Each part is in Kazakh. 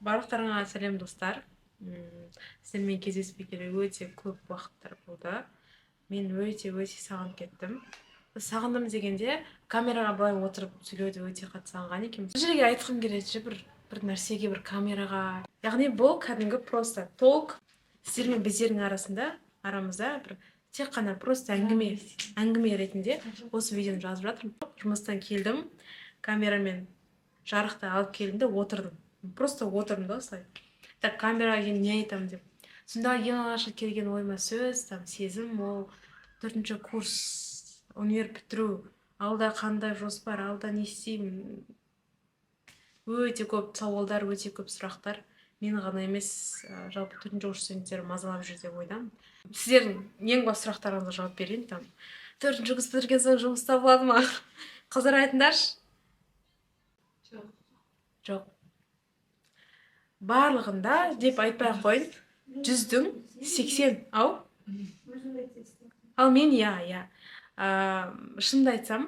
Барлықтарыңа сәлем достар. Сіздермен кездеспегелі өте көп уақыттар болды. Мен өте сағынып кеттім. Сағындым дегенде камераға былай отырып сөйлеуді өте қатты сағынған екенмін. Бұл жерге айтқым келеді бір нәрсеге, бір камераға. Яғни бұл кәдімгі просто толк сіздер мен біздердің арамызда бір тек қана просто әңгіме ретінде осы видеоны жазып жатырмын. Жұмыстан келдім, камерамен жарықты алып келдім де отырдым. Просто отырдым да осылай. Так камераға келіп не айтамын деп. Сонда ең алғашқы келген ойыма сөз, сезім ол 4-ші курс универ бітіру. Алда қандай жоспар, алда не істеймін? Өте көп сауалдар, өте көп сұрақтар. Мені ғана емес, жалпы 4-ші курс студенттері мазалап жүр деп ойдам. Сіздердің ең басты сұрақтарыңызға жауап берейін. 4-ші курс бітірген соң жұмыс табылады ма? Қыздар айтыңдаршы. Жоқ. Барлығында деп айтпай ақ қойын, 100-дің 80, ау? Ал мен шынымды айтсам,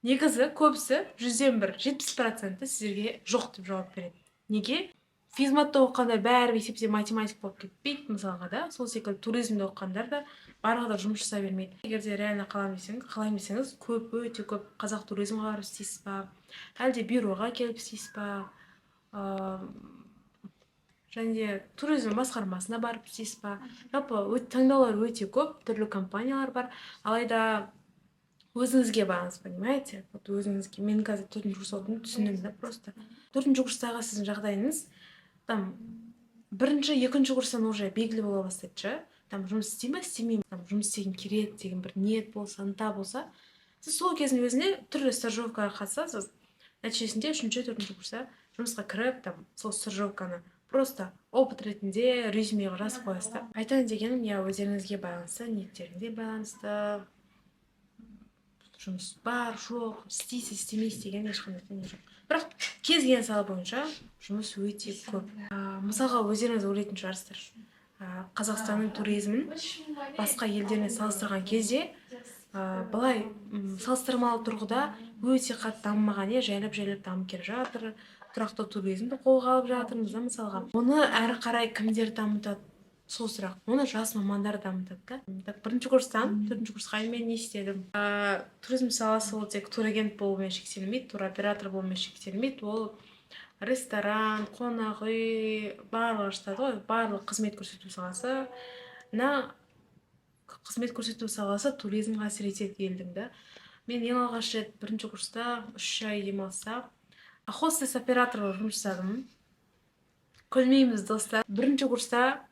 негізі көбісі 100-ден 70% сіздерге жоқ деп жауап береді. Неге? Физматта оқығандар бәрі есепте математик болып кетпейді, мысалға да. Сол секілді туризмде оқығандар да барлығы да жұмыс жасай бермейді. Егер де реально қалайын десеңіз, өте көп қазақ туризмға барып істейсіз ба, әлде бюроға келіп істейсіз ба, және туризм басқармасына барып істейсіз ба. Жалпы таңдаулар өте көп, түрлі компаниялар бар. Алайда өзіңізге бағыңыз, понимаете? Өзіңізге. Мен қазір 4-ші курс оқудым, түсіндім да просто. 4-ші курстағы сіздің жағдайыңыз бірінші, 2-ші курстан уже белгілі бола бастайды. Жұмыс істей ме, істемеймін, жұмыс істегім келеді деген бір ниет болса, ынта болса, сіз сол кездің өзінде түрлі стажировкаға қатысасыз. Нәтижесінде 3-ші, 4-ші курста жұмысқа кіріп, сол стажировканы просто опыт ретінде резюмеге жазып қоясыз. Айтайын дегенім, өздеріңізге байланысты, ниеттеріңізге байланысты. Жұмыс бар, жоқ, істейсіз, істемейсіз деген ешқандай не жоқ. Бірақ кез келген сала бойынша жұмыс өте көп. Мысалға өздеріңіз ойлайтын шығарсыздар. Қазақстанның туризмін басқа елдермен салыстырған кезде былай салыстырмалы тұрғыда өте қатты дамымаған, жайлап дамып келе жатыр. Тұрақты туризмді қолға алып жатырмыз, мысалға. Оны әрі қарай кімдер дамытады? Сол сұрақ. Оны жас мамандар дамытады. 1-ші курстан 4-ші курсқа мен не істедім? Туризм саласы ол тек турагент болумен шектелмейді, туроператор болумен шектелмейді. Ол ресторан, қонақ үй, барлығы жатады ғой, барлық қызмет көрсету саласы. Қызмет көрсету саласы туризмға әсер етеді елдің. Мен ең алғаш рет 1-ші курста 3 ай демалыста хостес оператор болып жұмыс жасадым. Күлмейміз, достар. 1-ші курста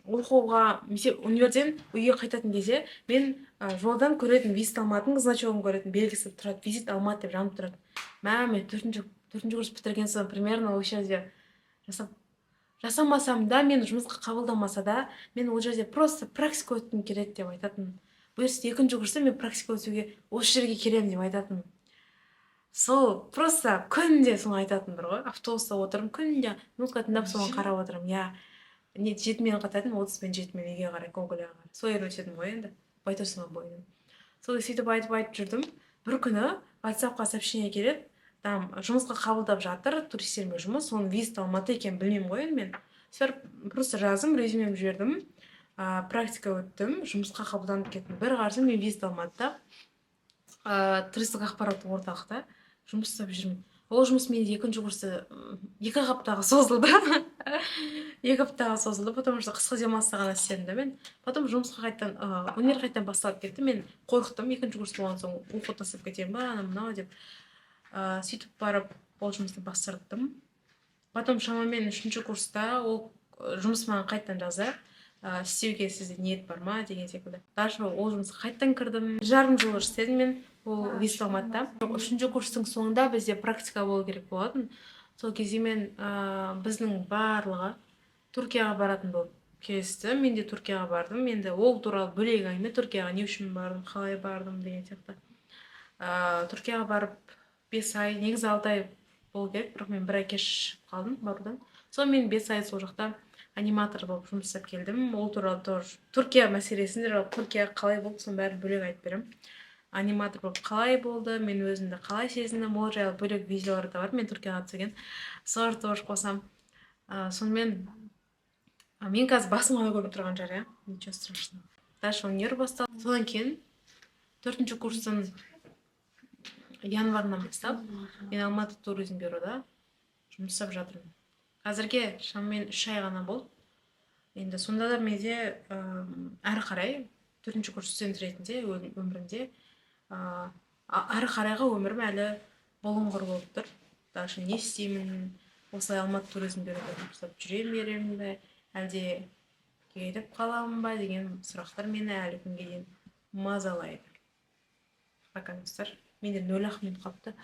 оқуға, универден үйге қайтатын кезде мен жолдан көретін визит алматының значогын көретін белгісі тұрады, визит алматы деп жанып тұрады. Мен 4-ші курс бітірген соң примерно ол жерде жасамасам да, мен жұмысқа қабылдамаса да, мен ол жерде просто практика өткім келеді деп айтатын. Бұйырса 2-ші курста мен практика өтуге осы жерге келемін деп айтатын. Сол просто күнде соны айтатын бір ғой. Автобуста отырым, күнде музыка тыңдап соған қарап отырам. 7 минутқа тәдім, 30 пен 7 үйге қарай, Конголияға қарай. Сол ер өтедім ғой енді, Байтұрсынова бойынан. Сол сөйтіп айтып жүрдім. Бір күні WhatsApp-қа сообщение келеді. Жұмысқа қабылдап жатыр, туристермен жұмыс, оның визит алматы екен білмеймін ғой мен. Просто жаздым, резюмем жібердім, практика өттім, жұмысқа қабылданып кеттім. Бір қарасам мен визит алматыда, туристік ақпараттық орталықта жұмыс істеп жүрмін. Ол жұмыс менде 2-ші курста 2 аптаға созылды. 2 аптаға созылды, потому что қысқы демалыста ғана істедім мен. Потом жұмысқа универ қайтадан басталып кетті. Мен қорықтым, 2-ші курс болған соң оқу тастап кетемін ба, мынау деп. Сөйтіп барып, ол жұмысты бастырдым. Потом шамамен 3-ші курста ол жұмыс маған қайтадан жазды. Істеуге сізде ниет бар ма деген секілді. Даже ол жұмысқа қайтадан кірдім. 1,5 жыл істедім мен ол визит алматыда. 3-ші курстың соңында бізде практика болу керек болатын. Сол кезде мен біздің барлығы Түркияға баратын болып келісті. Мен де Түркияға бардым. Мен де ол туралы бөлек әңгіме, Түркияға не үшін бардым, қалай бардым деген сияқты. Түркияға барып 5 ай, негізі 6 ай болу керек, бірақ мен 1 ай кеш қалдым барудан. Сол мен 5 ай сол жақта аниматор болып жұмыс жасап келдім. Ол туралы Түркия мәселесінде, Түркия қалай болды, соның бәрін бөлек айтып беремін. аниматор болып қалай болды, мен өзімді қалай сезіндім, ол жайлы бөлек видеолар да бар, мен Түркияға түсірген, соларды тоже қосам. Сонымен мен қазір басым ғана көріп тұрған жар, иә, ничего страшного. Дальше универ басталды. Содан кейін 4-ші курстың январынан бастап мен Алматы туризм бюрода жұмыс жасап жатырмын. Қазірге шамамен 3 ай ғана болды. Енді сонда да менде әрі қарай 4-ші курс студент ретінде өмірімде әрі қарайға өмірім әлі бұлыңғыр болып тұр. Дальше не істеймін? Осылай Алматы туризм бюрода жұмыстап жүре беремін бе, әлде кетіп қаламын ба деген сұрақтар мені әлі күнге дейін мазалайды. Пока достар, менде 0 минут қалыпты.